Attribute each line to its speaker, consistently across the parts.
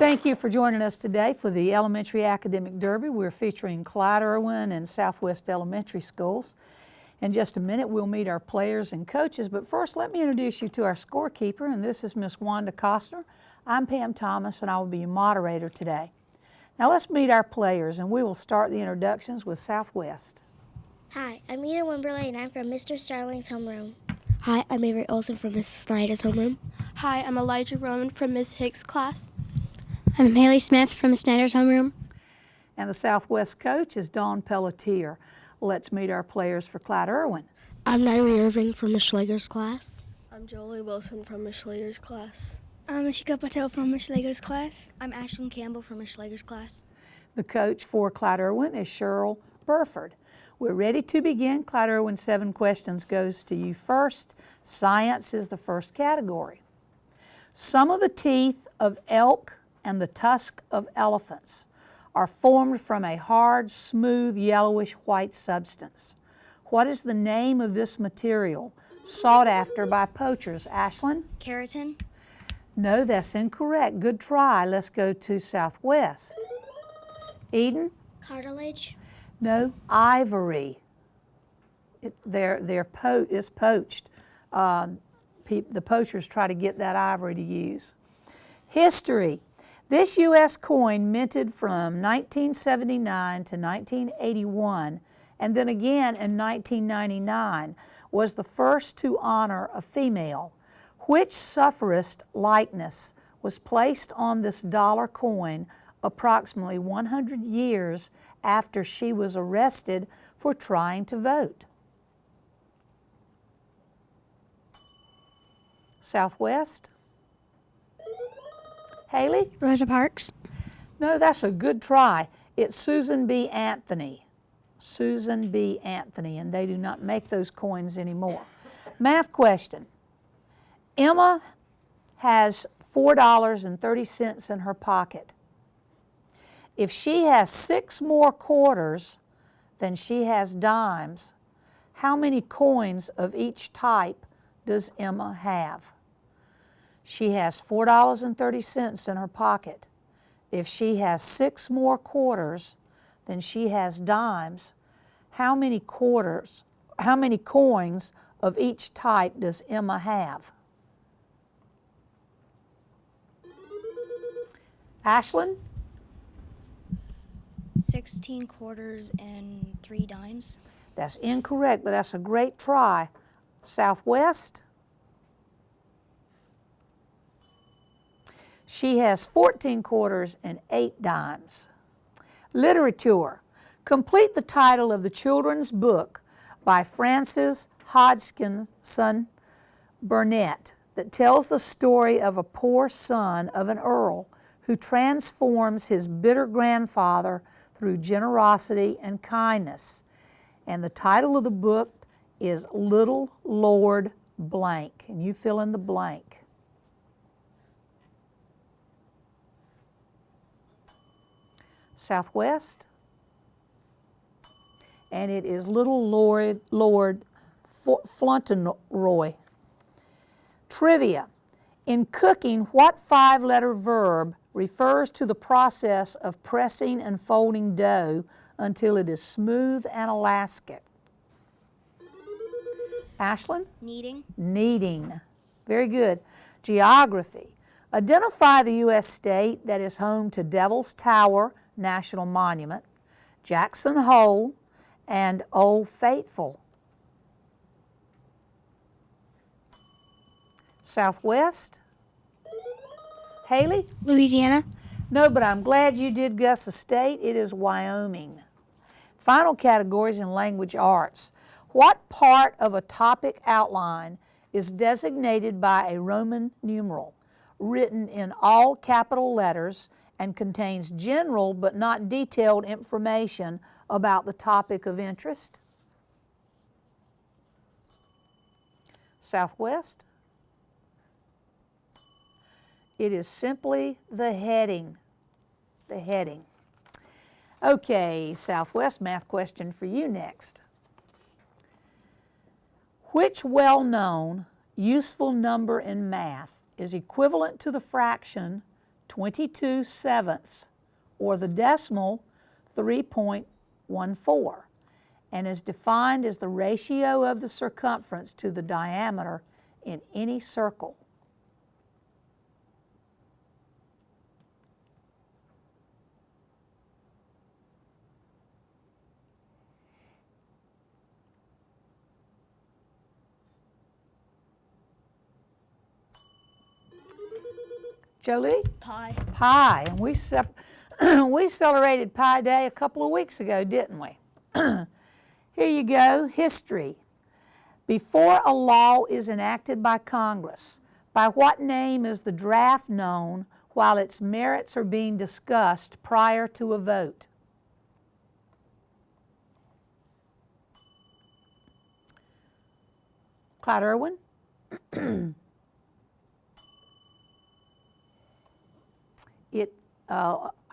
Speaker 1: Thank you for joining us today for the Elementary Academic Derby. We're featuring Clyde, Erwin, and Southwest Elementary Schools. In just a minute, we'll meet our players and coaches, but first let me introduce you to our scorekeeper, and this is Miss Wanda Costner. I'm Pam Thomas, and I will be your moderator today. Now let's meet our players, and we will start the introductions with Southwest.
Speaker 2: Hi, I'm Eda Wimberley, and I'm from Mr. Starling's homeroom.
Speaker 3: Hi, I'm Avery Olson from Mrs. Snyder's homeroom.
Speaker 4: Hi, I'm Elijah Roman from Miss Hicks' class.
Speaker 5: I'm Haley Smith from Miss Snyder's homeroom.
Speaker 1: And the Southwest coach is Dawn Pelletier. Let's meet our players for Clyde Erwin.
Speaker 3: I'm Nairi Irving from Miss Schlager's class.
Speaker 4: I'm Jolie Wilson from Miss Schlager's class.
Speaker 6: I'm Ashika Patel from Miss Schlager's class.
Speaker 7: I'm Ashlyn Campbell from Miss Schlager's class.
Speaker 1: The coach for Clyde Erwin is Cheryl Burford. We're ready to begin. Clyde Erwin, 7 questions goes to you first. Science is the first category. Some of the teeth of elk and the tusk of elephants are formed from a hard, smooth, yellowish-white substance. What is the name of this material sought after by poachers? Ashlyn?
Speaker 7: Keratin.
Speaker 1: No, that's incorrect. Good try. Let's go to Southwest. Eden?
Speaker 2: Cartilage.
Speaker 1: No, ivory. It's poached. The poachers try to get that ivory to use. History. This U.S. coin minted from 1979 to 1981 and then again in 1999 was the first to honor a female. Which suffragist likeness was placed on this dollar coin approximately 100 years after she was arrested for trying to vote? Southwest? Haley?
Speaker 5: Rosa Parks.
Speaker 1: No, that's a good try. It's Susan B. Anthony. Susan B. Anthony, and they do not make those coins anymore. Math question. Emma has $4.30 in her pocket. If she has 6 more quarters than she has dimes, how many coins of each type does Emma have? She has $4.30 in her pocket. If she has 6 more quarters than she has dimes, how many coins of each type does Emma have? Ashlyn?
Speaker 7: 16 quarters and 3 dimes.
Speaker 1: That's incorrect, but that's a great try. Southwest? She has 14 quarters and 8 dimes. Literature. Complete the title of the children's book by Francis Hodgkinson Burnett that tells the story of a poor son of an earl who transforms his bitter grandfather through generosity and kindness. And the title of the book is Little Lord Blank, and you fill in the blank. Southwest? And it is Little Lord Fauntleroy. Trivia. In cooking, what 5-letter verb refers to the process of pressing and folding dough until it is smooth and elastic? Ashlyn?
Speaker 7: Kneading.
Speaker 1: Kneading. Very good. Geography. Identify the U.S. state that is home to Devil's Tower National Monument, Jackson Hole, and Old Faithful. Southwest? Haley?
Speaker 5: Louisiana.
Speaker 1: No, but I'm glad you did guess the state. It is Wyoming. Final categories in language arts. What part of a topic outline is designated by a Roman numeral, written in all capital letters and contains general but not detailed information about the topic of interest? Southwest? It is simply the heading. The heading. Okay, Southwest, math question for you next. Which well-known useful number in math is equivalent to the fraction 22/7, or the decimal 3.14, and is defined as the ratio of the circumference to the diameter in any circle. Jolie?
Speaker 7: Pi.
Speaker 1: Pi, and we celebrated Pi Day a couple of weeks ago, didn't we? Here you go, history. Before a law is enacted by Congress, by what name is the draft known while its merits are being discussed prior to a vote? Clyde Erwin?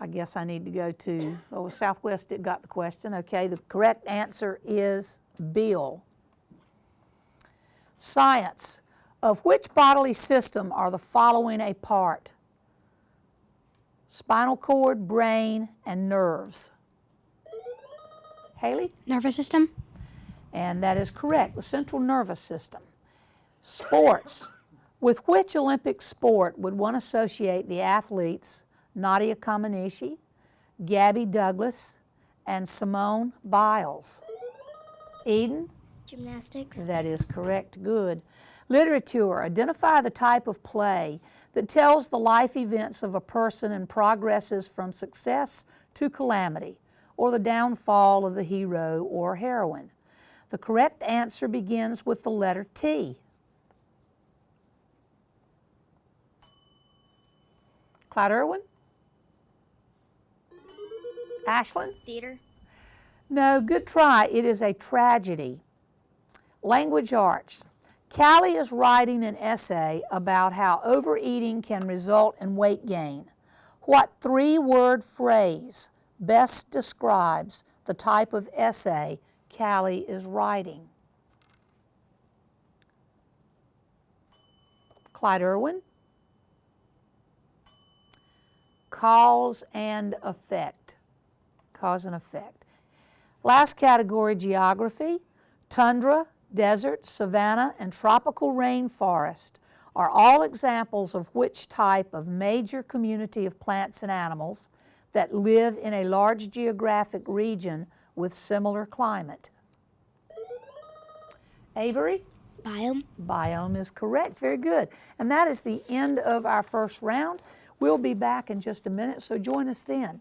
Speaker 1: I guess I need to go to, Southwest got the question. Okay, the correct answer is bill. Science. Of which bodily system are the following a part? Spinal cord, brain, and nerves. Haley?
Speaker 5: Nervous system.
Speaker 1: And that is correct, the central nervous system. Sports. With which Olympic sport would one associate the athletes Nadia Comaneci, Gabby Douglas, and Simone Biles? Eden?
Speaker 2: Gymnastics.
Speaker 1: That is correct, good. Literature. Identify the type of play that tells the life events of a person and progresses from success to calamity, or the downfall of the hero or heroine. The correct answer begins with the letter T. Clyde Erwin? Ashlyn?
Speaker 7: Theater.
Speaker 1: No, good try. It is a tragedy. Language arts. Callie is writing an essay about how overeating can result in weight gain. What three-word phrase best describes the type of essay Callie is writing? Clyde Erwin? Cause and effect. Cause and effect. Last category, geography. Tundra, desert, savanna, and tropical rainforest are all examples of which type of major community of plants and animals that live in a large geographic region with similar climate. Avery?
Speaker 3: Biome.
Speaker 1: Biome is correct. Very good. And that is the end of our first round. We'll be back in just a minute, so join us then.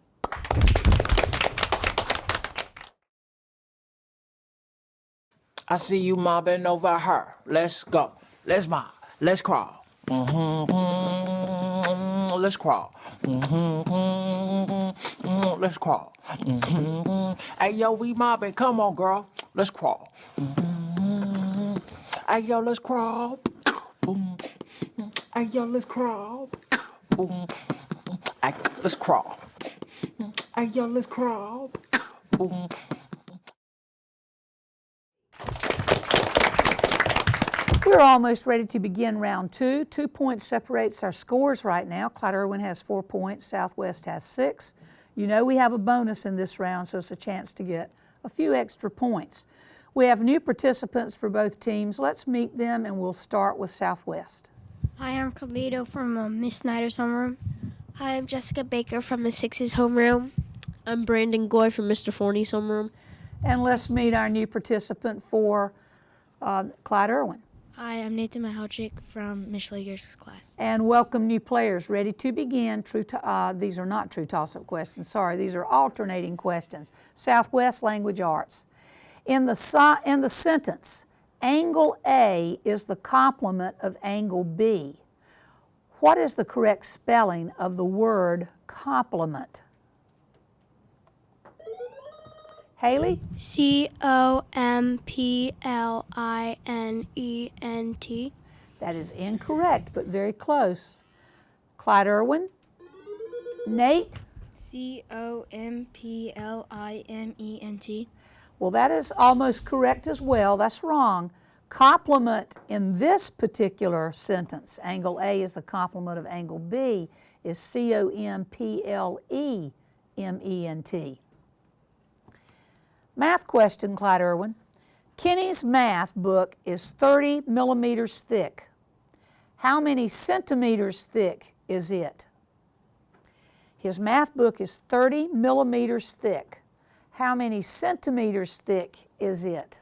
Speaker 8: I see you mobbing over her. Let's go. Let's mob. Let's crawl. Let's crawl. Let's crawl. Hey, yo, we mobbing. Come on, girl. Let's crawl. Hey, yo, let's crawl. Hey, yo, let's crawl. Hey, let's crawl. Hey, yo, let's crawl.
Speaker 1: We're almost ready to begin round two. 2 points separates our scores right now. Clyde Erwin has 4 points, Southwest has 6. You know we have a bonus in this round, so it's a chance to get a few extra points. We have new participants for both teams. Let's meet them, and we'll start with Southwest.
Speaker 6: Hi, I'm Carlito from Miss Snyder's homeroom.
Speaker 4: Hi, I'm Jessica Baker from Miss Hicks's homeroom. I'm Brandon Goy from Mr. Forney's homeroom.
Speaker 1: And let's meet our new participant for Clyde Erwin.
Speaker 3: Hi, I'm Nathan Mahalchik from Miss Schlager's class.
Speaker 1: And welcome new players. Ready to begin. These are not true toss-up questions. Sorry, these are alternating questions. Southwest language arts. In the sentence, angle A is the complement of angle B. What is the correct spelling of the word complement? Haley?
Speaker 6: Complement.
Speaker 1: That is incorrect, but very close. Clyde Erwin? Nate?
Speaker 3: Complement.
Speaker 1: Well, that is almost correct as well. That's wrong. Complement in this particular sentence, angle A is the complement of angle B, is C-O-M-P-L-E-M-E-N-T. Math question, Clyde Erwin. Kenny's math book is 30 millimeters thick. How many centimeters thick is it? His math book is 30 millimeters thick. How many centimeters thick is it?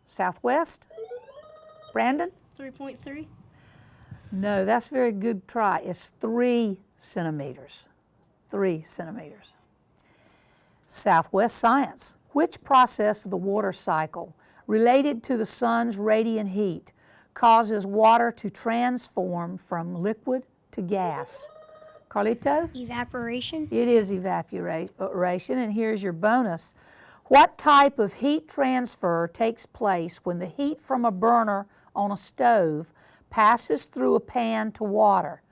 Speaker 1: Southwest? Brandon?
Speaker 4: 3.3.
Speaker 1: No, that's a very good try. It's 3 centimeters. 3 centimeters. Southwest Science. Which process of the water cycle related to the sun's radiant heat causes water to transform from liquid to gas? Carlito?
Speaker 6: Evaporation.
Speaker 1: It is evaporation, and here's your bonus. What type of heat transfer takes place when the heat from a burner on a stove passes through a pan to water,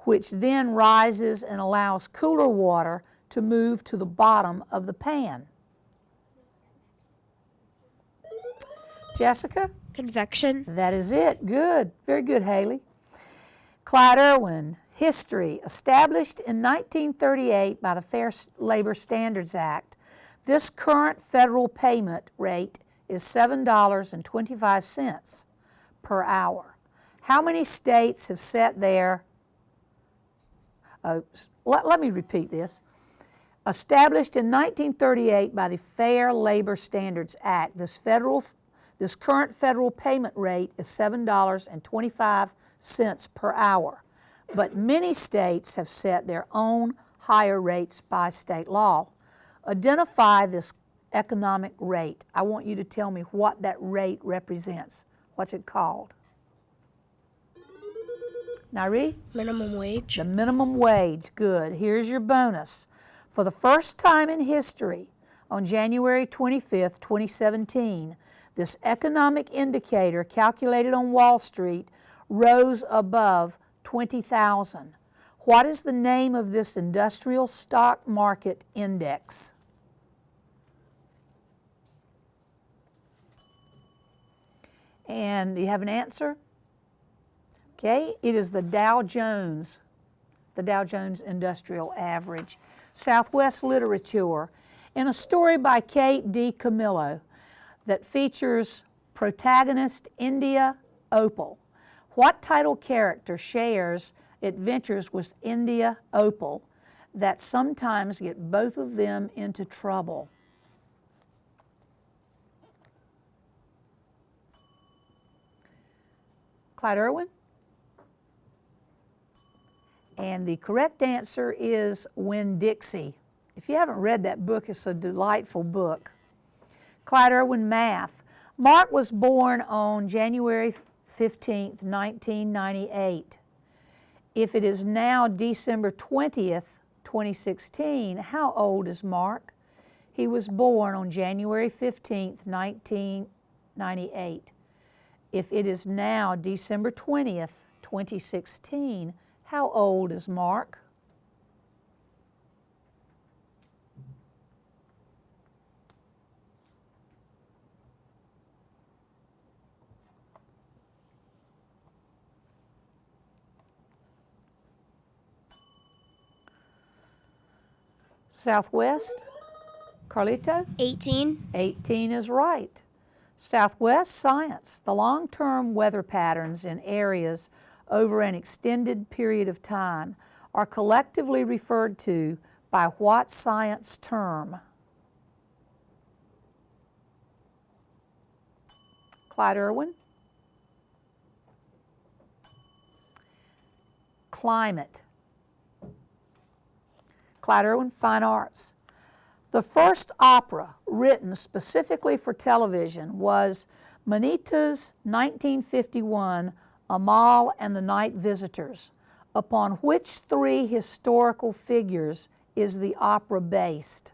Speaker 1: which then rises and allows cooler water to move to the bottom of the pan? Jessica?
Speaker 4: Convection.
Speaker 1: That is it. Good. Very good, Haley. Clyde Erwin, history. Established in 1938 by the Fair Labor Standards Act, this current federal payment rate is $7.25 per hour. How many states have set their, let me repeat this. Established in 1938 by the Fair Labor Standards Act, this current federal payment rate is $7.25 per hour. But many states have set their own higher rates by state law. Identify this economic rate. I want you to tell me what that rate represents. What's it called? Nairi?
Speaker 3: Minimum wage.
Speaker 1: The minimum wage. Good. Here's your bonus. For the first time in history, on January 25th, 2017, this economic indicator calculated on Wall Street rose above 20,000. What is the name of this industrial stock market index? And do you have an answer? Okay, it is the Dow Jones Industrial Average. Southwest Literature. In a story by Kate D. Camillo that features protagonist India Opal, what title character shares adventures with India Opal that sometimes get both of them into trouble? Clyde Erwin? And the correct answer is Winn-Dixie. If you haven't read that book, it's a delightful book. Clyde Erwin, math. Mark was born on January 15th, 1998. If it is now December 20th, 2016, how old is Mark? He was born on January 15th, 1998. If it is now December 20th, 2016, how old is Mark? Southwest? Carlito?
Speaker 6: 18.
Speaker 1: 18 is right. Southwest Science. The long-term weather patterns in areas over an extended period of time are collectively referred to by what science term? Clyde Erwin? Climate. Clyde Erwin, Fine Arts. The first opera written specifically for television was Maneta's 1951 Amal and the Night Visitors. Upon which three historical figures is the opera based?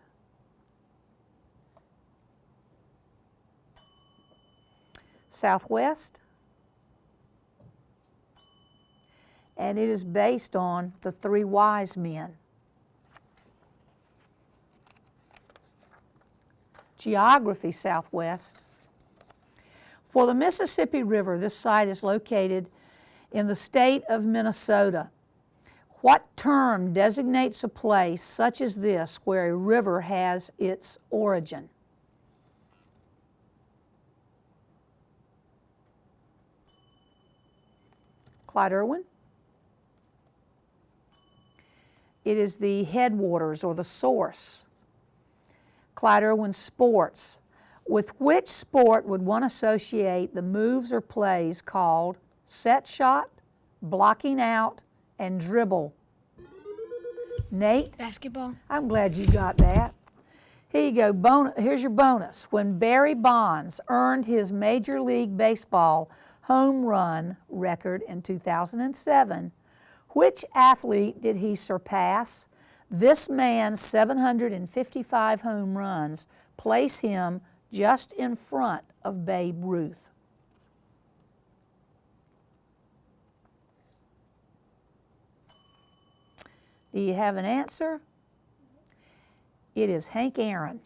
Speaker 1: Southwest? and it is based on the three wise men. Geography, Southwest. For the Mississippi River, this site is located in the state of Minnesota. What term designates a place such as this where a river has its origin? Clyde, Erwin? It is the headwaters or the source. Clyde, Erwin, sports. With which sport would one associate the moves or plays called set shot, blocking out, and dribble? Nate?
Speaker 3: Basketball.
Speaker 1: I'm glad you got that. Here you go. Here's your bonus. When Barry Bonds earned his Major League Baseball home run record in 2007, which athlete did he surpass? This man's 755 home runs place him just in front of Babe Ruth. Do you have an answer? It is Hank Aaron.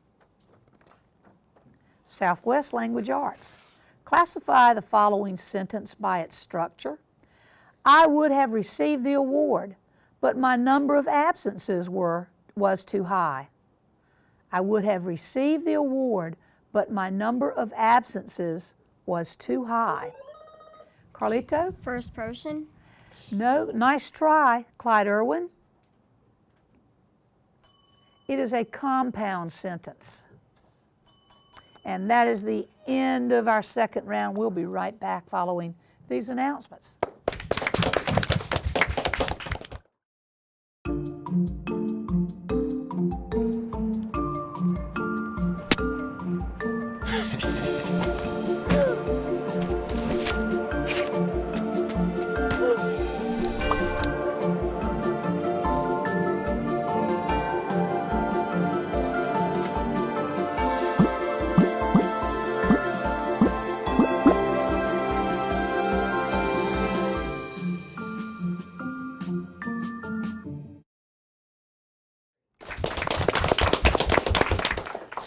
Speaker 1: Southwest Language Arts. Classify the following sentence by its structure. I would have received the award, but my number of absences was too high. I would have received the award, but my number of absences was too high. Carlito?
Speaker 6: First person.
Speaker 1: No, nice try, Clyde, Erwin. It is a compound sentence. And that is the end of our second round. We'll be right back following these announcements.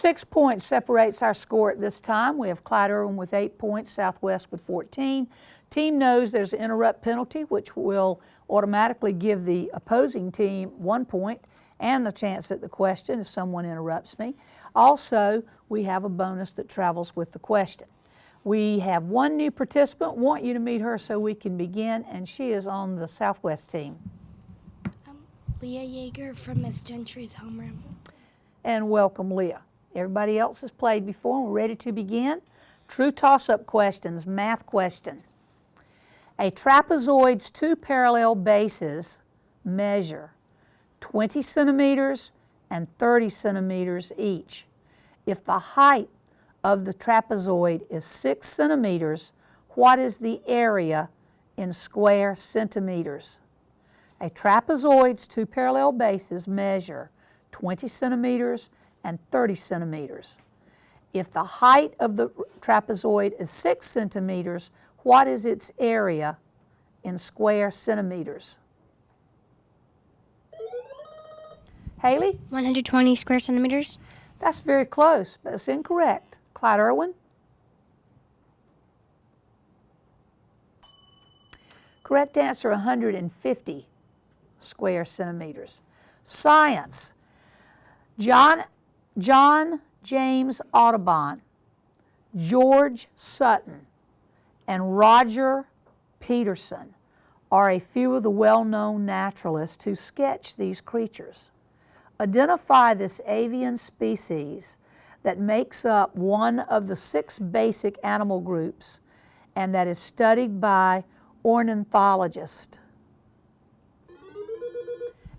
Speaker 1: Six points separates our score at this time. We have Clyde, Erwin with 8 points, Southwest with 14. Team knows there's an interrupt penalty, which will automatically give the opposing team 1 point and a chance at the question if someone interrupts me. Also, we have a bonus that travels with the question. We have one new participant. Want you to meet her so we can begin, and she is on the Southwest team.
Speaker 3: Leah Yeager from Miss Gentry's homeroom.
Speaker 1: And welcome, Leah. Everybody else has played before, and we're ready to begin. True toss-up questions, math question. A trapezoid's two parallel bases measure 20 centimeters and 30 centimeters each. If the height of the trapezoid is 6 centimeters, what is the area in square centimeters? A trapezoid's two parallel bases measure 20 centimeters and 30 centimeters. If the height of the trapezoid is 6 centimeters, what is its area in square centimeters? Haley?
Speaker 5: 120 square centimeters.
Speaker 1: That's very close, but it's incorrect. Clyde, Erwin? Correct answer, 150 square centimeters. Science. John James Audubon, George Sutton, and Roger Peterson are a few of the well-known naturalists who sketched these creatures. Identify this avian species that makes up one of the 6 basic animal groups and that is studied by ornithologists.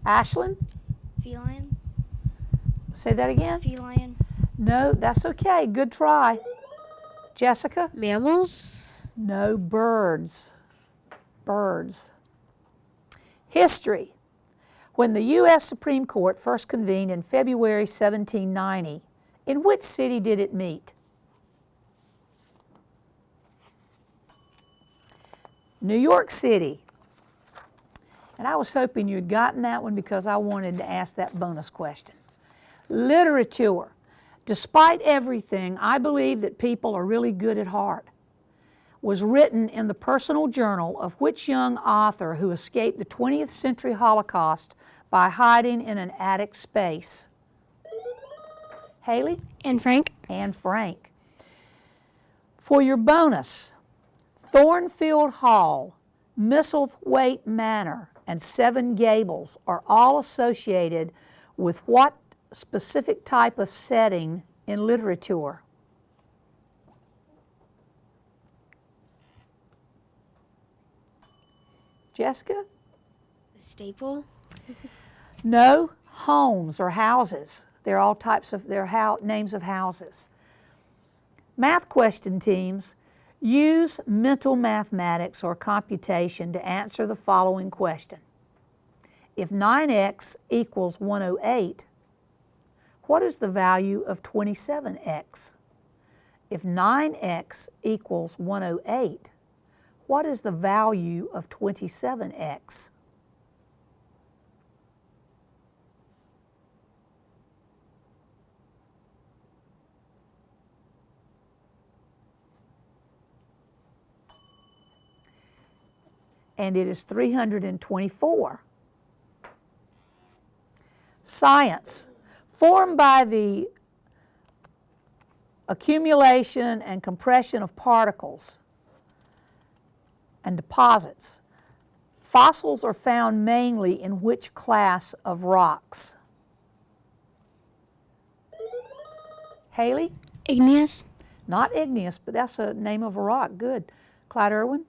Speaker 1: Ashlyn?
Speaker 7: Feline.
Speaker 1: Say that again?
Speaker 7: Feline.
Speaker 1: No, that's okay. Good try. Jessica?
Speaker 4: Mammals?
Speaker 1: No, birds. Birds. History. When the U.S. Supreme Court first convened in February 1790, in which city did it meet? New York City. And I was hoping you'd gotten that one because I wanted to ask that bonus question. Literature. Despite everything, I believe that people are really good at heart. Was written in the personal journal of which young author who escaped the 20th century Holocaust by hiding in an attic space? Haley?
Speaker 6: Anne Frank.
Speaker 1: Anne Frank. For your bonus, Thornfield Hall, Misselthwaite Manor, and Seven Gables are all associated with what specific type of setting in literature? Jessica?
Speaker 4: A staple?
Speaker 1: No, homes or houses. They're all types of, names of houses. Math question teams, use mental mathematics or computation to answer the following question. If 9x equals 108, what is the value of 27x? If 9x equals 108, what is the value of 27x? And it is 324. Science, formed by the accumulation and compression of particles and deposits. Fossils are found mainly in which class of rocks? Haley?
Speaker 6: Igneous.
Speaker 1: Not igneous, but that's a name of a rock. Good. Clyde Erwin?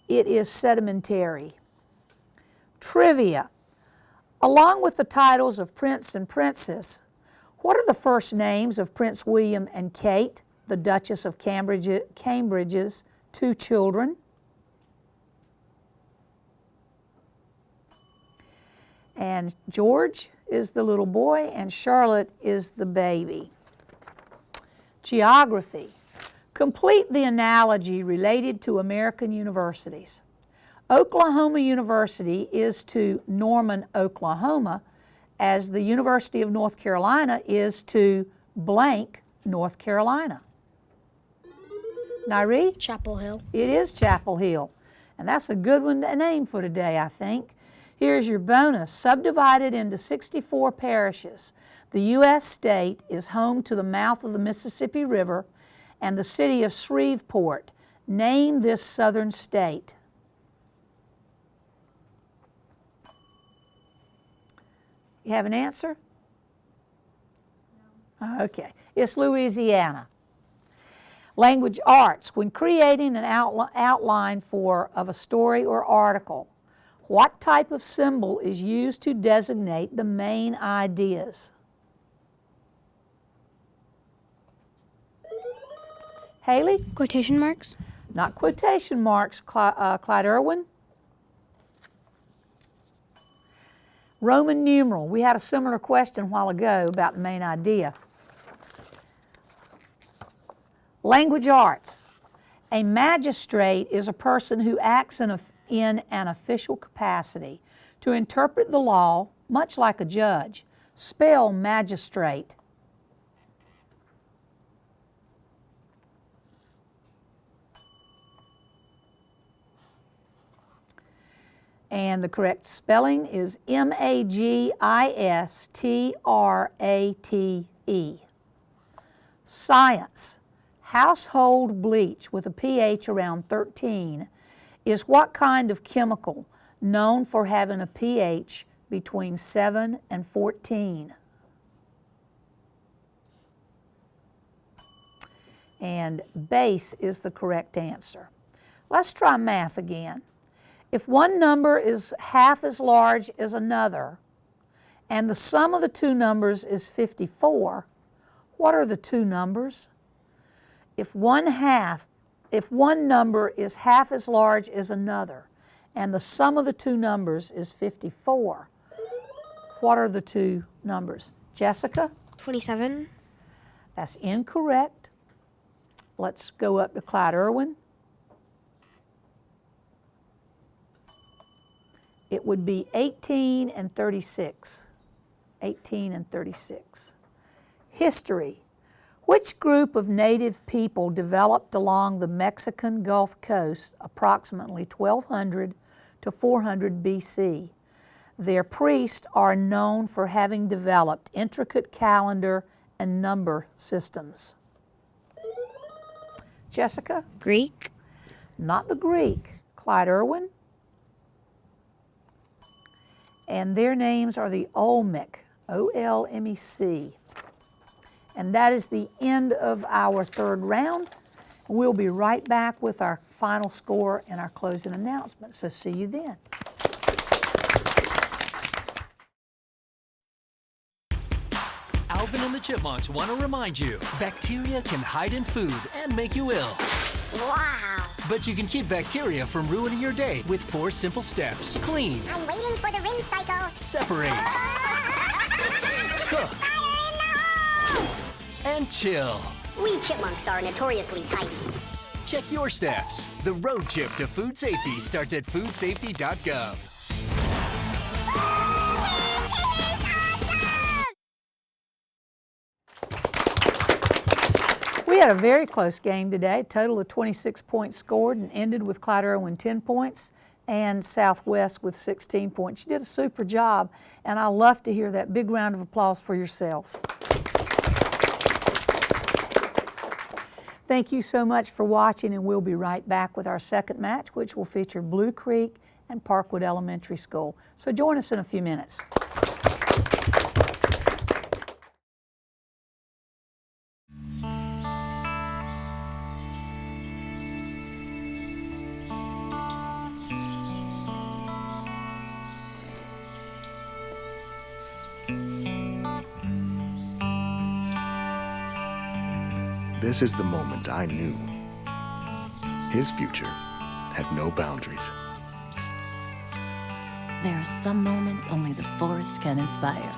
Speaker 1: It is sedimentary. Trivia. Along with the titles of Prince and Princess, what are the first names of Prince William and Kate, the Duchess of Cambridge's two children? And George is the little boy and Charlotte is the baby. Geography. Complete the analogy related to American universities. Oklahoma University is to Norman, Oklahoma, as the University of North Carolina is to blank, North Carolina. Nairi?
Speaker 7: Chapel Hill.
Speaker 1: It is Chapel Hill. And that's a good one to name for today, I think. Here's your bonus. Subdivided into 64 parishes, the U.S. state is home to the mouth of the Mississippi River and the city of Shreveport. Name this southern state. You have an answer? No. Okay. It's Louisiana. Language arts. When creating an outline of a story or article, what type of symbol is used to designate the main ideas? Haley?
Speaker 6: Quotation marks.
Speaker 1: Not quotation marks. Clyde Erwin? Roman numeral. We had a similar question a while ago about the main idea. Language arts. A magistrate is a person who acts in an official capacity to interpret the law, much like a judge. Spell magistrate. And the correct spelling is Magistrate. Science. Household bleach with a pH around 13 is what kind of chemical known for having a pH between 7 and 14? And base is the correct answer. Let's try math again. If one number is half as large as another, and the sum of the two numbers is 54, what are the two numbers? If one number is half as large as another, and the sum of the two numbers is 54, what are the two numbers? Jessica?
Speaker 4: 27.
Speaker 1: That's incorrect. Let's go up to Clyde Erwin. would be 18 and 36. 18 and 36. History. Which group of native people developed along the Mexican Gulf Coast approximately 1200 to 400 BC? Their priests are known for having developed intricate calendar and number systems. Jessica?
Speaker 3: Greek.
Speaker 1: Not the Greek. Clyde, Erwin? And their names are the Olmec, O-L-M-E-C. And that is the end of our third round. We'll be right back with our final score and our closing announcement. So see you then.
Speaker 9: Alvin and the Chipmunks want to remind you, bacteria can hide in food and make you ill.
Speaker 10: Wow.
Speaker 9: But you can keep bacteria from ruining your day with 4 simple steps. Clean.
Speaker 10: I'm waiting for the rinse cycle.
Speaker 9: Separate. Cook.
Speaker 10: Fire in the hole!
Speaker 9: And chill.
Speaker 10: We chipmunks are notoriously tidy.
Speaker 9: Check your steps. The road trip to food safety starts at foodsafety.gov.
Speaker 1: We had a very close game today. Total of 26 points scored and ended with Clyde Erwin 10 points and Southwest with 16 points. You did a super job, and I love to hear that. Big round of applause for yourselves. Thank you so much for watching, and we'll be right back with our second match, which will feature Blue Creek and Parkwood Elementary School. So join us in a few minutes.
Speaker 11: This is the moment I knew. His future had no boundaries.
Speaker 12: There are some moments only the forest can inspire.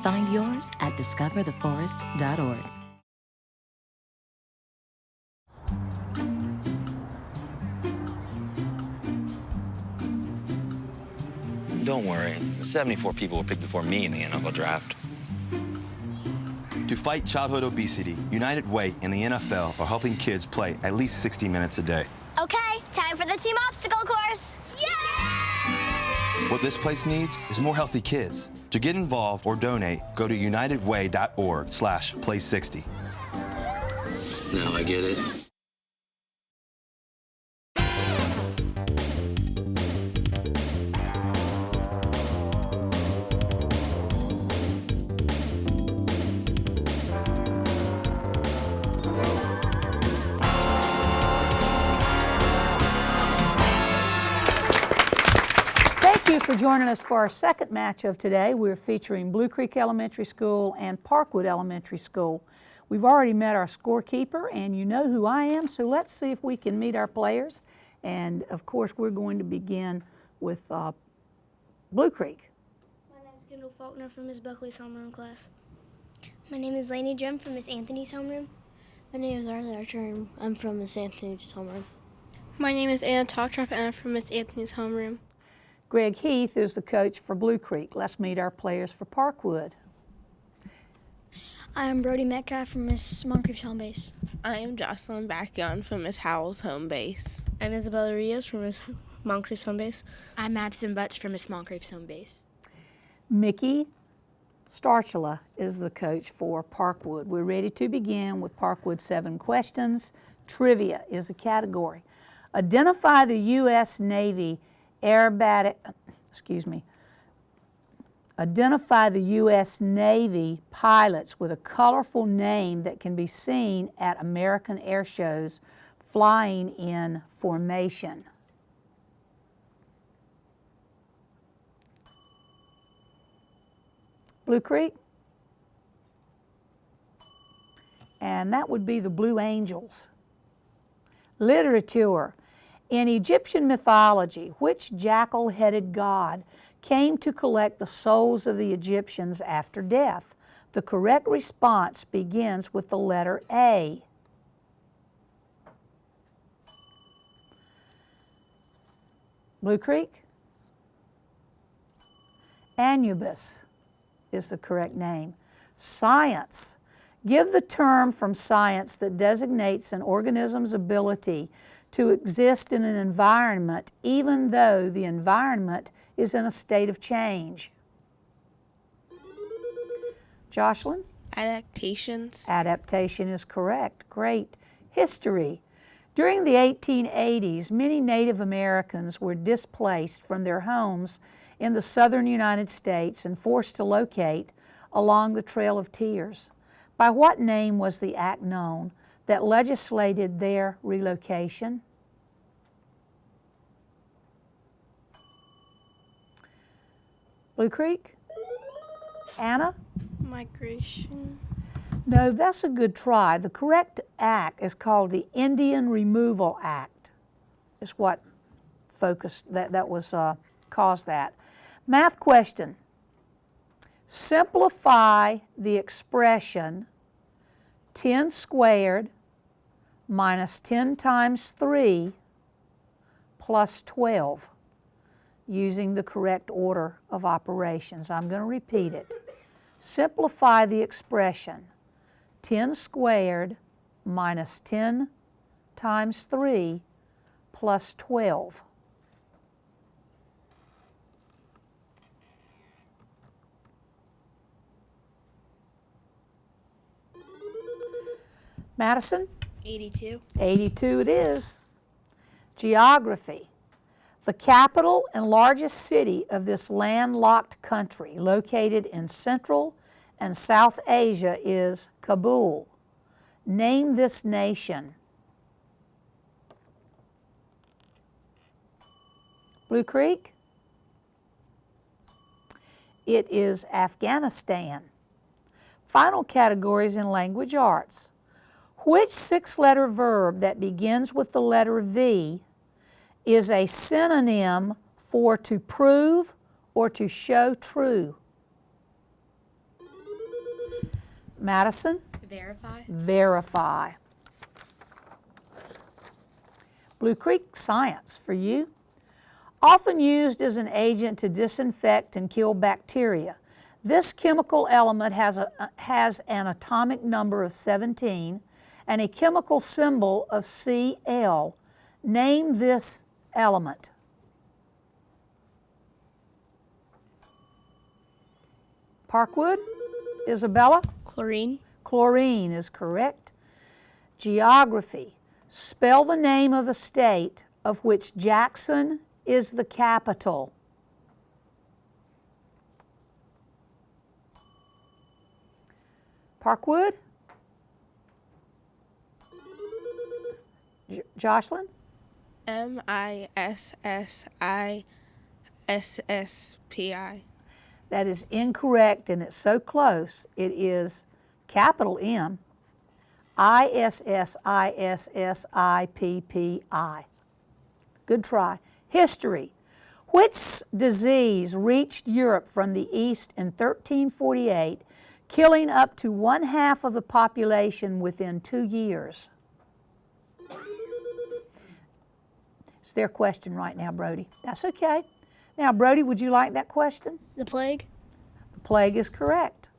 Speaker 12: Find yours at discovertheforest.org.
Speaker 13: Don't worry, the 74 people were picked before me in the NFL draft. To fight childhood obesity, United Way and the NFL are helping kids play at least 60 minutes a day.
Speaker 10: Okay, time for the team obstacle course. Yay!
Speaker 13: What this place needs is more healthy kids. To get involved or donate, go to unitedway.org/play60.
Speaker 14: Now I get it.
Speaker 1: Thank you for joining us for our second match of today. We're featuring Blue Creek Elementary School and Parkwood Elementary School. We've already met our scorekeeper, and you know who I am, so let's see if we can meet our players. And of course, we're going to begin with Blue Creek.
Speaker 3: My name is Kendall Faulkner from Ms. Buckley's homeroom class.
Speaker 2: My name is Lainey Drum from Miss Anthony's homeroom.
Speaker 4: My name is Arlie Archer, and I'm from Miss Anthony's homeroom.
Speaker 6: My name is Anna Talktrap, and I'm from Miss Anthony's homeroom.
Speaker 1: Greg Heath is the coach for Blue Creek. Let's meet our players for Parkwood.
Speaker 3: I am Brody Metcalf from Miss Moncrief's home base.
Speaker 15: I am Jocelyn Backyard from Miss Howell's home base.
Speaker 3: I'm Isabella Rios from Miss Moncrief's home base.
Speaker 7: I'm Madison Butts from Miss Moncrief's home base.
Speaker 1: Mickey Starchula is the coach for Parkwood. We're ready to begin with Parkwood's 7 questions. Trivia is the category. Identify the U.S. Navy Identify the U.S. Navy pilots with a colorful name that can be seen at American air shows flying in formation. Blue Creek? And that would be the Blue Angels. Literature. In Egyptian mythology, which jackal-headed god came to collect the souls of the Egyptians after death? The correct response begins with the letter A. Blue Creek? Anubis is the correct name. Science. Give the term from science that designates an organism's ability to exist in an environment even though the environment is in a state of change. Jocelyn?
Speaker 15: Adaptations.
Speaker 1: Adaptation is correct. Great. History. During the 1880s, many Native Americans were displaced from their homes in the southern United States and forced to locate along the Trail of Tears. By what name was the act known that legislated their relocation? Blue Creek? Anna?
Speaker 6: Migration.
Speaker 1: No, that's a good try. The correct act is called the Indian Removal Act. Is what caused that. Math question. Simplify the expression 10 squared minus 10 times 3 plus 12 using the correct order of operations. I'm going to repeat it. Simplify the expression 10 squared minus 10 times 3 plus 12. Madison?
Speaker 3: 82.
Speaker 1: 82 it is. Geography. The capital and largest city of this landlocked country, located in Central and South Asia, is Kabul. Name this nation. Blue Creek? It is Afghanistan. Final categories in language arts. Which six-letter verb that begins with the letter V is a synonym for to prove or to show true? Madison?
Speaker 3: Verify.
Speaker 1: Verify. Blue Creek, science for you. Often used as an agent to disinfect and kill bacteria. This chemical element has an atomic number of 17 and a chemical symbol of Cl. Name this element. Parkwood? Isabella?
Speaker 3: Chlorine.
Speaker 1: Chlorine is correct. Geography. Spell the name of the state of which Jackson is the capital. Parkwood? Jocelyn?
Speaker 15: Mississispi.
Speaker 1: That is incorrect, and it's so close. It is capital M, Ississippi. Good try. History. Which disease reached Europe from the east in 1348, killing up to 1/2 of the population within 2 years? It's their question right now, Brody. That's okay. Now, Brody, would you like that question?
Speaker 2: The plague?
Speaker 1: The plague is correct.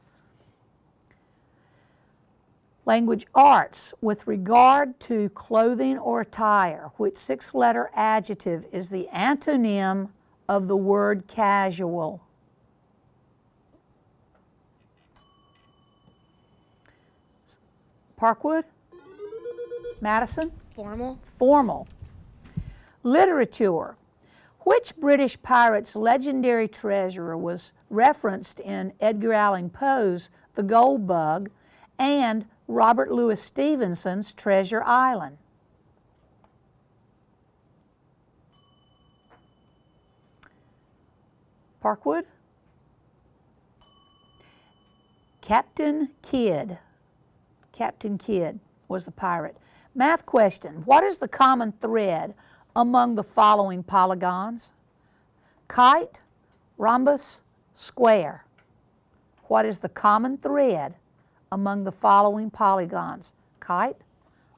Speaker 1: Language arts. With regard to clothing or attire, which six-letter adjective is the antonym of the word casual? Parkwood? Madison?
Speaker 3: Formal.
Speaker 1: Formal. Literature. Which British pirate's legendary treasure was referenced in Edgar Allan Poe's The Gold Bug and Robert Louis Stevenson's Treasure Island? Parkwood? Captain Kidd. Captain Kidd was the pirate. Math question. What is the common thread among the following polygons? Kite, rhombus, square. What is the common thread among the following polygons? Kite,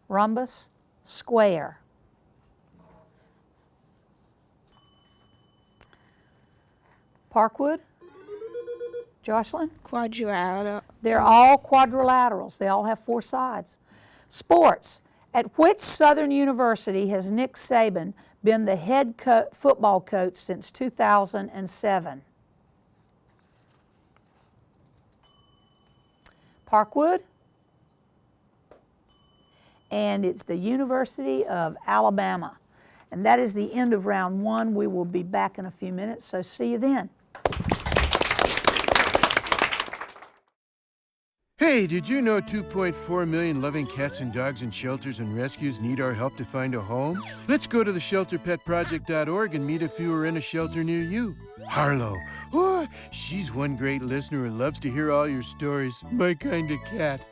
Speaker 1: rhombus, square. Parkwood? Jocelyn?
Speaker 15: Quadrilateral.
Speaker 1: They're all quadrilaterals. They all have 4 sides. Sports. At which Southern University has Nick Saban been the head football coach since 2007? Parkwood. And it's the University of Alabama. And that is the end of round 1. We will be back in a few minutes, so see you then.
Speaker 16: Hey, did you know 2.4 million loving cats and dogs in shelters and rescues need our help to find a home? Let's go to theshelterpetproject.org and meet if you are in a shelter near you. Harlow, oh, she's one great listener who loves to hear all your stories. My kind of cat.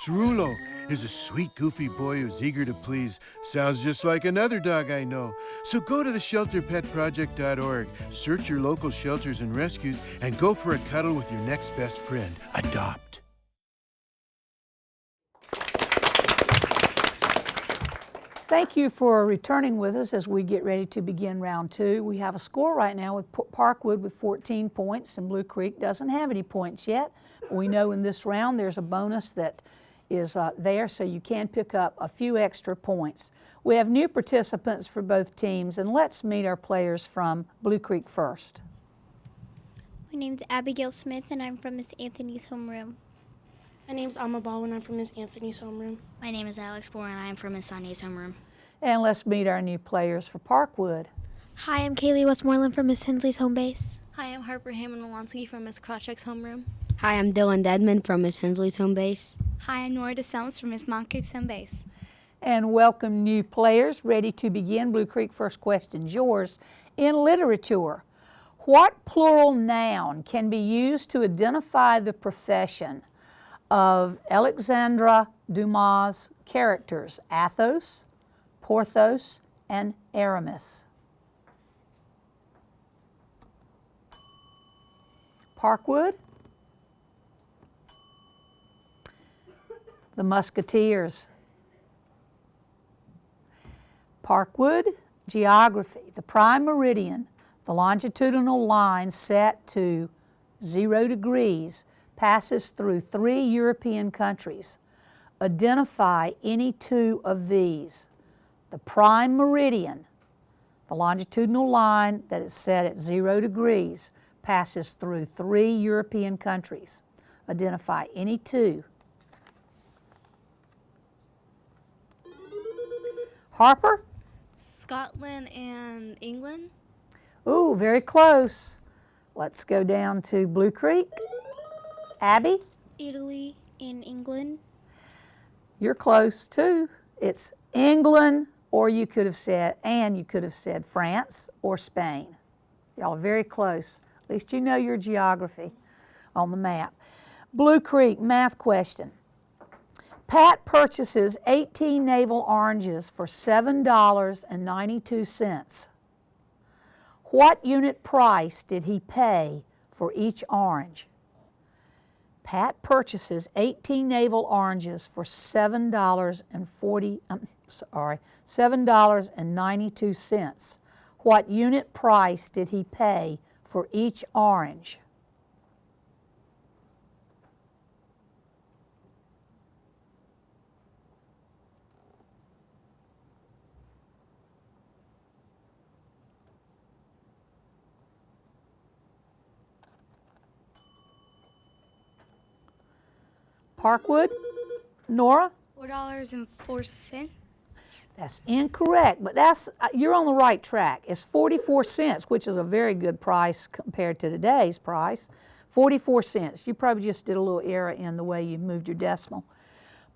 Speaker 16: Cerulo is a sweet, goofy boy who's eager to please. Sounds just like another dog I know. So go to theshelterpetproject.org, search your local shelters and rescues, and go for a cuddle with your next best friend. Adopt.
Speaker 1: Thank you for returning with us as we get ready to begin round 2. We have a score right now with Parkwood with 14 points, and Blue Creek doesn't have any points yet. We know in this round there's a bonus that is there, so you can pick up a few extra points. We have new participants for both teams, and let's meet our players from Blue Creek first.
Speaker 2: My name's Abigail Smith, and I'm from Miss Anthony's homeroom.
Speaker 6: My name's Alma Baldwin. I'm from Miss Anthony's homeroom.
Speaker 7: My name is Alex Bohr, and I am from Miss Sonia's homeroom.
Speaker 1: And let's meet our new players for Parkwood.
Speaker 3: Hi, I'm Kaylee Westmoreland from Miss Hensley's home base.
Speaker 4: Hi, I'm Harper Hammond-Olonsky from Miss Krawcheck's homeroom.
Speaker 17: Hi, I'm Dylan Dedman from Miss Hensley's home base.
Speaker 5: Hi, I'm Nora DeSelms from Miss Moncrief's home base.
Speaker 1: And welcome new players. Ready to begin. Blue Creek, first question's yours. In literature, what plural noun can be used to identify the profession of Alexandre Dumas' characters Athos, Porthos, and Aramis? Parkwood? The Musketeers. Parkwood, geography. The prime meridian, the longitudinal line set to 0 degrees, passes through 3 European countries. Identify any 2 of these. The prime meridian, the longitudinal line that is set at 0 degrees, passes through 3 European countries. Identify any 2. Harper?
Speaker 3: Scotland and England.
Speaker 1: Ooh, very close. Let's go down to Blue Creek. Abby?
Speaker 2: Italy and England.
Speaker 1: You're close too. It's England, or you could have said France or Spain. Y'all are very close. At least you know your geography on the map. Blue Creek, math question. Pat purchases 18 navel oranges for $7.92. What unit price did he pay for each orange? Pat purchases 18 navel oranges for $7.92. What unit price did he pay for each orange? Parkwood? Nora?
Speaker 5: $4.04.
Speaker 1: That's incorrect, but you're on the right track. It's 44 cents, which is a very good price compared to today's price. 44 cents. You probably just did a little error in the way you moved your decimal.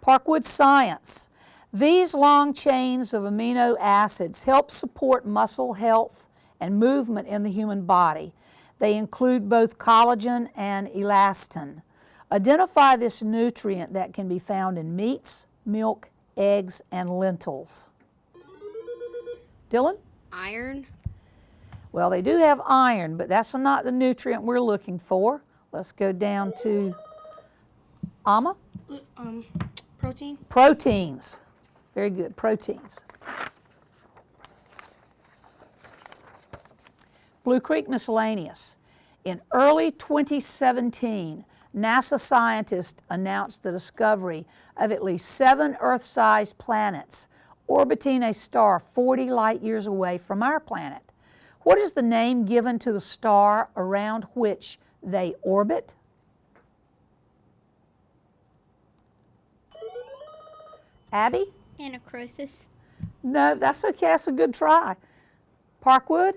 Speaker 1: Parkwood science. These long chains of amino acids help support muscle health and movement in the human body. They include both collagen and elastin. Identify this nutrient that can be found in meats, milk, eggs, and lentils. Dylan?
Speaker 17: Iron.
Speaker 1: Well, they do have iron, but that's not the nutrient we're looking for. Let's go down to Alma.
Speaker 6: Protein.
Speaker 1: Proteins. Very good, proteins. Blue Creek miscellaneous. In early 2017, NASA scientists announced the discovery of at least 7 Earth-sized planets orbiting a star 40 light years away from our planet. What is the name given to the star around which they orbit? Abby?
Speaker 2: Anacrosis.
Speaker 1: No, that's okay. That's a good try. Parkwood?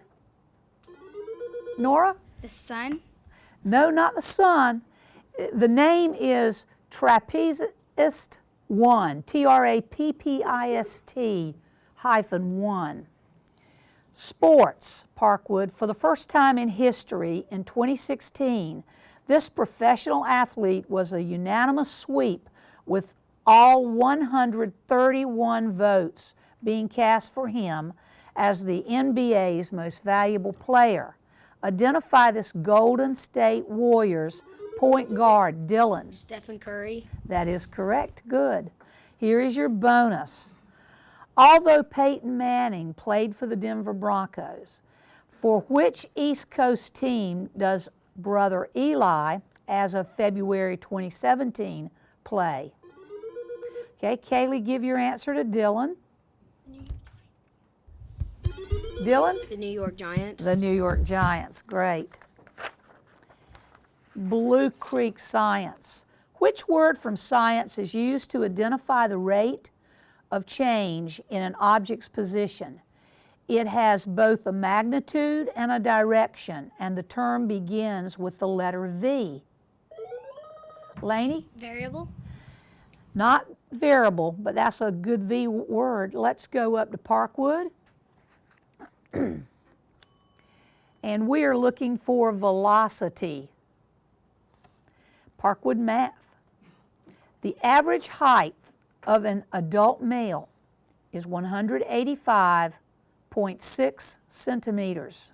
Speaker 1: Nora?
Speaker 5: The sun?
Speaker 1: No, not the sun. The name is Trappist 1, Trappist -1. Sports, Parkwood. For the first time in history, in 2016, this professional athlete was a unanimous sweep with all 131 votes being cast for him as the NBA's most valuable player. Identify this Golden State Warriors point guard, Dylan.
Speaker 17: Stephen Curry.
Speaker 1: That is correct. Good. Here is your bonus. Although Peyton Manning played for the Denver Broncos, for which East Coast team does brother Eli, as of February 2017, play? Okay, Kaylee, give your answer to Dylan. Dylan?
Speaker 17: The New York Giants.
Speaker 1: The New York Giants. Great. Blue Creek Science. Which word from science is used to identify the rate of change in an object's position? It has both a magnitude and a direction, and the term begins with the letter V. Lainey?
Speaker 7: Variable.
Speaker 1: Not variable, but that's a good V word. Let's go up to Parkwood. And we are looking for velocity. Parkwood math. The average height of an adult male is 185.6 centimeters.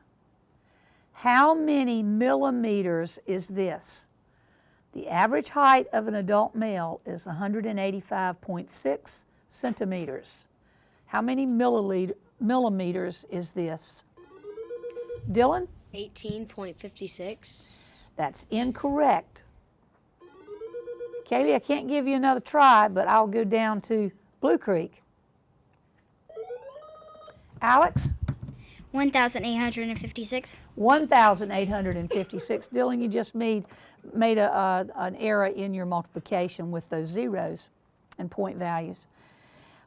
Speaker 1: How many millimeters is this? The average height of an adult male is 185.6 centimeters. How many millimeters is this? Dylan?
Speaker 17: 18.56.
Speaker 1: That's incorrect. Kaylee, I can't give you another try, but I'll go down to Blue Creek. Alex?
Speaker 7: 1,856.
Speaker 1: 1,856. Dylan, you just made an error in your multiplication with those zeros and point values.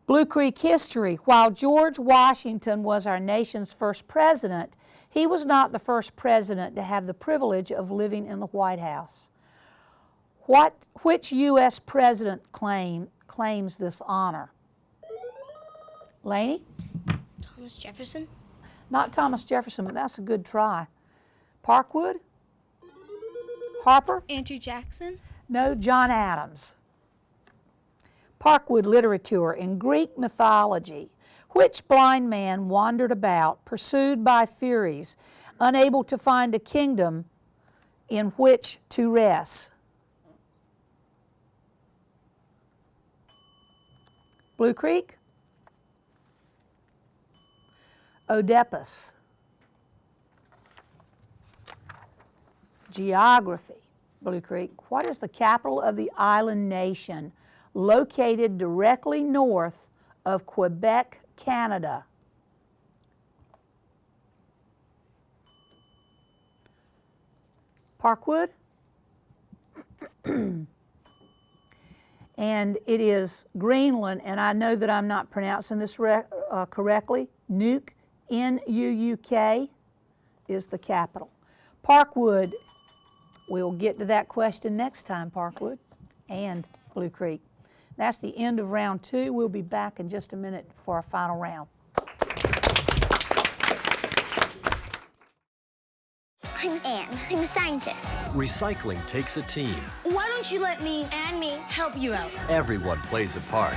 Speaker 1: Blue Creek history. While George Washington was our nation's first president, he was not the first president to have the privilege of living in the White House. Which U.S. president claims this honor? Lainey?
Speaker 7: Thomas Jefferson.
Speaker 1: Not Thomas Jefferson, but that's a good try. Parkwood? Harper?
Speaker 6: Andrew Jackson.
Speaker 1: No, John Adams. Parkwood literature. In Greek mythology, which blind man wandered about, pursued by furies, unable to find a kingdom in which to rest? Blue Creek? Oedipus. Geography. Blue Creek. What is the capital of the island nation located directly north of Quebec, Canada? Parkwood? And it is Greenland, and I know that I'm not pronouncing this correctly. Nuuk, N-U-U-K, is the capital. Parkwood, we'll get to that question next time, Parkwood and Blue Creek. That's the end of round 2. We'll be back in just a minute for our final round.
Speaker 10: I'm Anne. I'm a scientist.
Speaker 18: Recycling takes a team.
Speaker 10: Why don't you let me and me help you out?
Speaker 18: Everyone plays a part.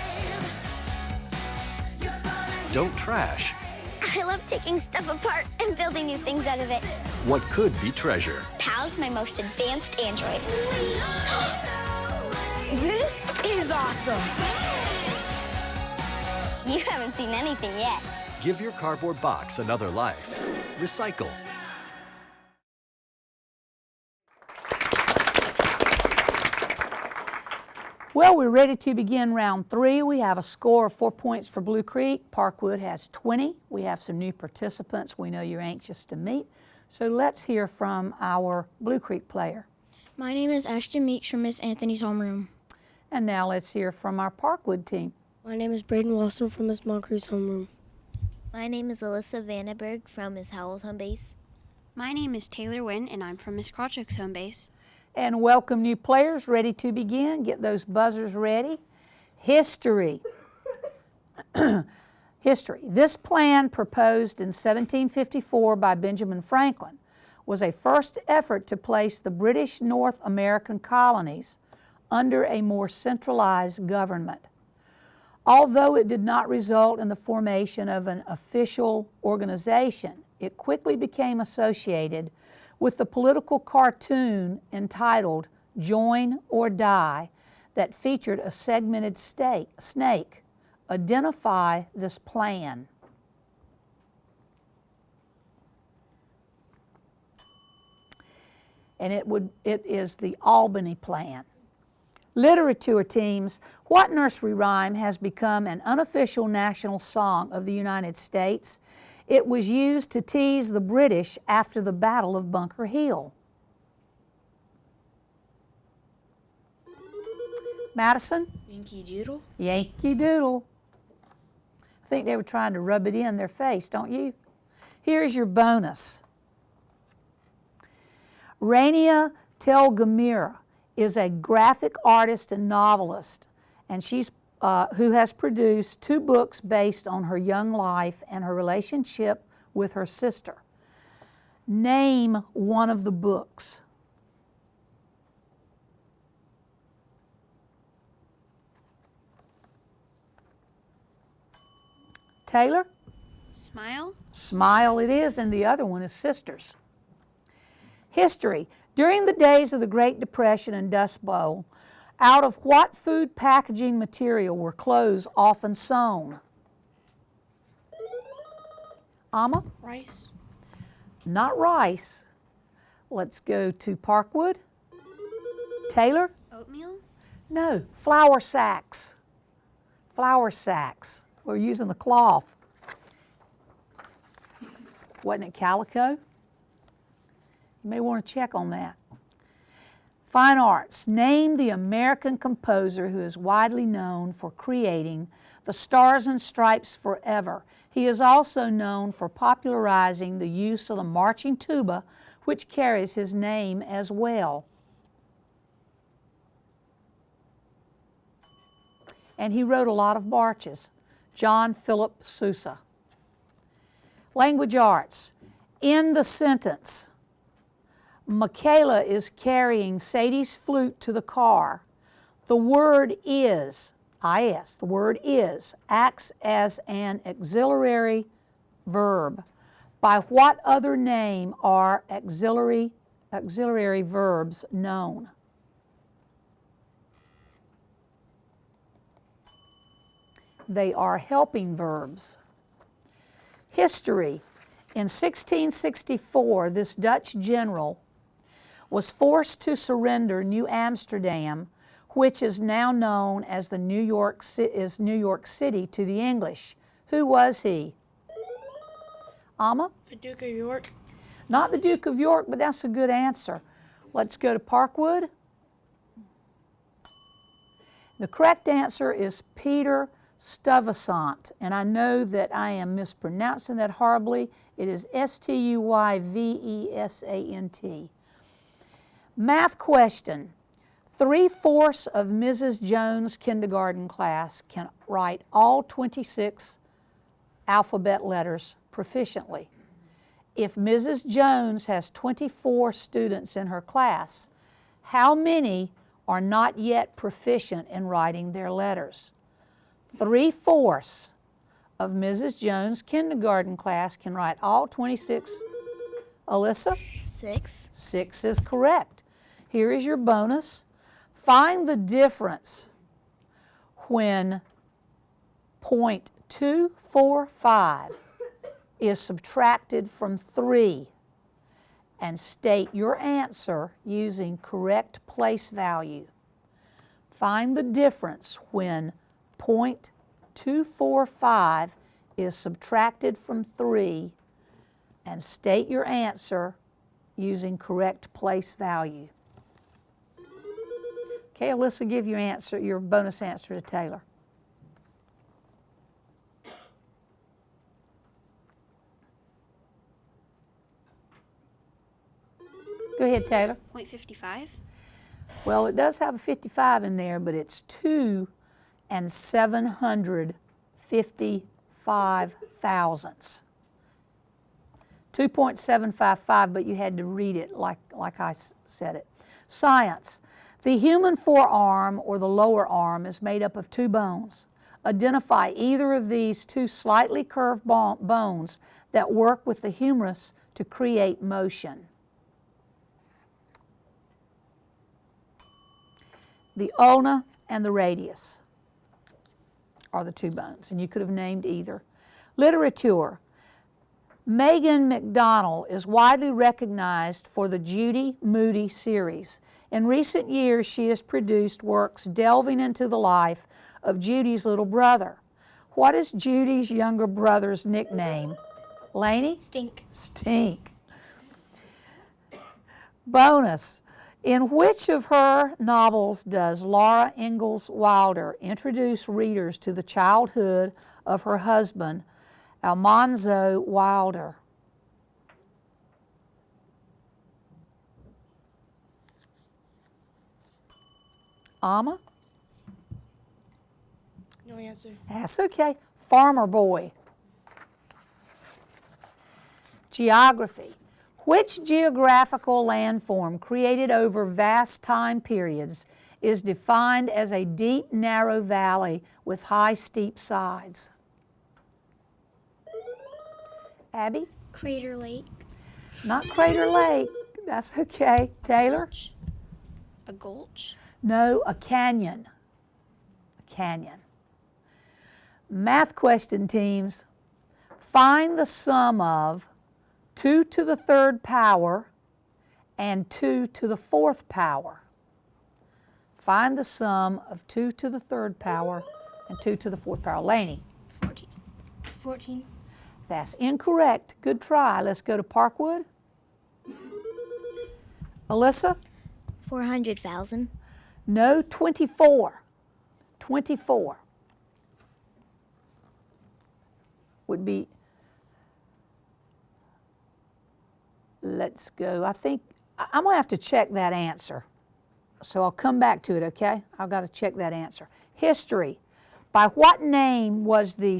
Speaker 18: Don't trash
Speaker 10: I love taking stuff apart and building new things out of it.
Speaker 18: what could be treasure.
Speaker 10: Pal's my most advanced android. This is awesome. You haven't seen anything yet.
Speaker 18: Give your cardboard box another life. Recycle.
Speaker 1: Well, we're ready to begin round 3. We have a score of 4 points for Blue Creek. Parkwood has 20. We have some new participants we know you're anxious to meet. So let's hear from our Blue Creek player.
Speaker 3: My name is Ashton Meeks from Miss Anthony's homeroom.
Speaker 1: And now let's hear from our Parkwood team.
Speaker 6: My name is Braden Wilson from Miss Moncrief's homeroom.
Speaker 19: My name is Alyssa Vandenberg from Miss Howell's home base.
Speaker 20: My name is Taylor Wynn, and I'm from Miss Krawchuk's home base.
Speaker 1: And welcome new players ready to begin. Get those buzzers ready. History. History. This plan, proposed in 1754 by Benjamin Franklin, was a first effort to place the British North American colonies under a more centralized government. Although it did not result in the formation of an official organization, it quickly became associated with the political cartoon entitled Join or Die that featured a segmented snake. Identify this plan. And it is the Albany Plan. Literature teams, what nursery rhyme has become an unofficial national song of the United States? It was used to tease the British after the Battle of Bunker Hill. Madison?
Speaker 3: Yankee Doodle.
Speaker 1: Yankee Doodle. I think they were trying to rub it in their face, don't you? Here's your bonus. Rania Telgemira is a graphic artist and novelist, and she's who has produced 2 books based on her young life and her relationship with her sister. Name one of the books. Taylor?
Speaker 20: Smile?
Speaker 1: Smile it is, and the other one is Sisters. History. During the days of the Great Depression and Dust Bowl, out of what food packaging material were clothes often sewn? Amma?
Speaker 6: Rice.
Speaker 1: Not rice. Let's go to Parkwood. Taylor?
Speaker 20: Oatmeal?
Speaker 1: No, flour sacks. Flour sacks. We're using the cloth. Wasn't it calico? You may want to check on that. Fine arts. Name the American composer who is widely known for creating the Stars and Stripes Forever. He is also known for popularizing the use of the marching tuba, which carries his name as well. And he wrote a lot of marches. John Philip Sousa. Language arts. In the sentence, Michaela is carrying Sadie's flute to the car. The word is, the word is, acts as an auxiliary verb. By what other name are auxiliary verbs known? They are helping verbs. History. In 1664, this Dutch general was forced to surrender New Amsterdam, which is now known as New York City to the English. Who was he? Amma?
Speaker 6: The Duke of York.
Speaker 1: Not the Duke of York, but that's a good answer. Let's go to Parkwood. The correct answer is Peter Stuyvesant, and I know that I am mispronouncing that horribly. It is Stuyvesant. Math question. 3/4 of Mrs. Jones' kindergarten class can write all 26 alphabet letters proficiently. If Mrs. Jones has 24 students in her class, how many are not yet proficient in writing their letters? 3/4 of Mrs. Jones' kindergarten class can write all 26. Alyssa?
Speaker 19: 6.
Speaker 1: 6 is correct. Here is your bonus. Find the difference when 0.245 is subtracted from 3 and state your answer using correct place value. Find the difference when .245 is subtracted from 3 and state your answer using correct place value. Okay, Alyssa, give your answer, your bonus answer to Taylor. Go ahead, Taylor.
Speaker 20: .55.
Speaker 1: Well, it does have a 55 in there, but it's 2 755 thousandths. 2.755, but you had to read it like I said it. Science. The human forearm or the lower arm is made up of 2 bones. Identify either of these 2 slightly curved bones that work with the humerus to create motion. The ulna and the radius are the 2 bones, and you could have named either. Literature. Megan McDonnell is widely recognized for the Judy Moody series. In recent years, she has produced works delving into the life of Judy's little brother. What is Judy's younger brother's nickname? Lainey?
Speaker 7: Stink.
Speaker 1: Stink. Bonus. In which of her novels does Laura Ingalls Wilder introduce readers to the childhood of her husband, Almanzo Wilder? Alma?
Speaker 6: No answer.
Speaker 1: That's okay. Farmer Boy. Geography. Which geographical landform created over vast time periods is defined as a deep, narrow valley with high, steep sides? Abby?
Speaker 2: Crater Lake.
Speaker 1: Not Crater Lake. That's okay. Taylor?
Speaker 20: A gulch?
Speaker 1: No, a canyon. A canyon. Math question, teams. Find the sum of 2 to the 3rd power and 2 to the 4th power. Find the sum of 2 to the 3rd power and 2 to the 4th power. Lainey?
Speaker 7: 14.
Speaker 1: That's incorrect. Good try. Let's go to Parkwood. Alyssa?
Speaker 19: 400,000.
Speaker 1: No, 24. 24 would be, let's go. I think, I'm going to have to check that answer. So I'll come back to it, okay? I've got to check that answer. History. By what name was the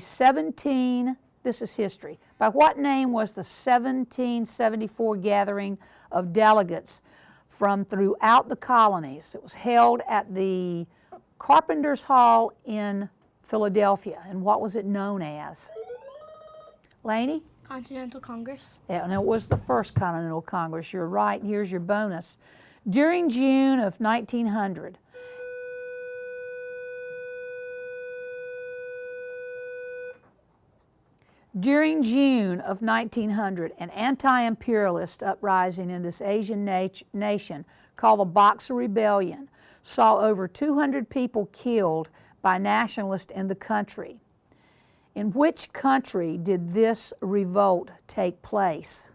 Speaker 1: this is history. By what name was the 1774 gathering of delegates from throughout the colonies? It was held at the Carpenter's Hall in Philadelphia. And what was it known as? Lainey?
Speaker 7: Continental Congress.
Speaker 1: Yeah, and it was the first Continental Congress. You're right. Here's your bonus. During June of 1900, an anti-imperialist uprising in this Asian nation called the Boxer Rebellion saw over 200 people killed by nationalists in the country. In which country did this revolt take place?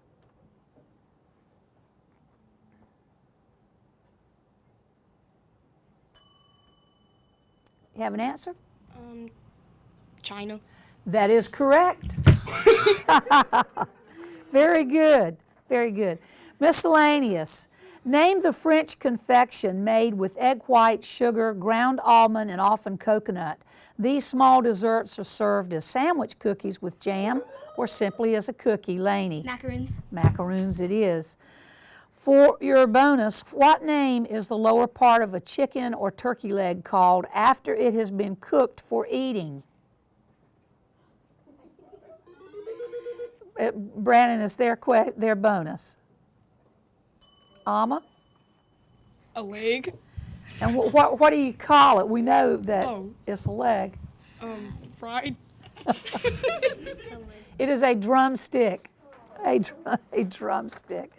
Speaker 1: You have an answer?
Speaker 6: China.
Speaker 1: That is correct. Very good, very good. Miscellaneous. Name the French confection made with egg white, sugar, ground almond, and often coconut. These small desserts are served as sandwich cookies with jam or simply as a cookie. Lainey?
Speaker 7: Macaroons.
Speaker 1: Macaroons it is. For your bonus, what name is the lower part of a chicken or turkey leg called after it has been cooked for eating? Brandon, is their bonus. Alma?
Speaker 6: A leg.
Speaker 1: And what do you call it? We know that it's a leg.
Speaker 6: Fried.
Speaker 1: It is a drumstick. A drumstick.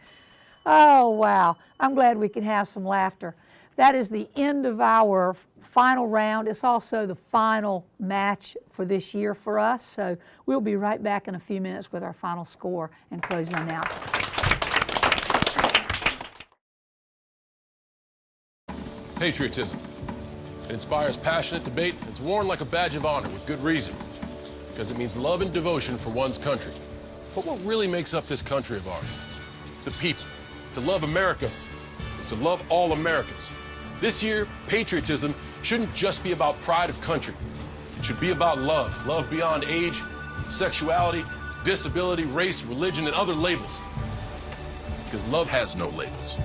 Speaker 1: Oh, wow. I'm glad we can have some laughter. That is the end of our final round. It's also the final match for this year for us. So we'll be right back in a few minutes with our final score and closing announcements.
Speaker 21: Patriotism. It inspires passionate debate. It's worn like a badge of honor with good reason, because it means love and devotion for one's country. But what really makes up this country of ours? It's the people. To love America is to love all Americans. This year, patriotism shouldn't just be about pride of country. It should be about love. Love beyond age, sexuality, disability, race, religion, and other labels. Because love has no labels.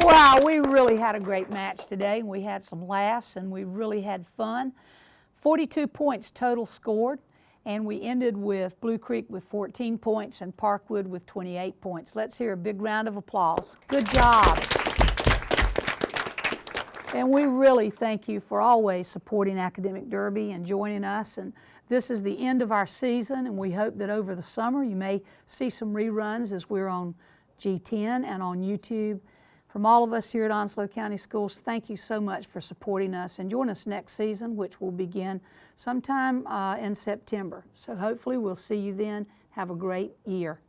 Speaker 1: Wow, we really had a great match today. We had some laughs and we really had fun. 42 points total scored, and we ended with Blue Creek with 14 points and Parkwood with 28 points. Let's hear a big round of applause. Good job. And we really thank you for always supporting Academic Derby and joining us. And this is the end of our season, and we hope that over the summer you may see some reruns as we're on G10 and on YouTube. From all of us here at Onslow County Schools, thank you so much for supporting us, and join us next season, which will begin sometime in September. So hopefully we'll see you then. Have a great year.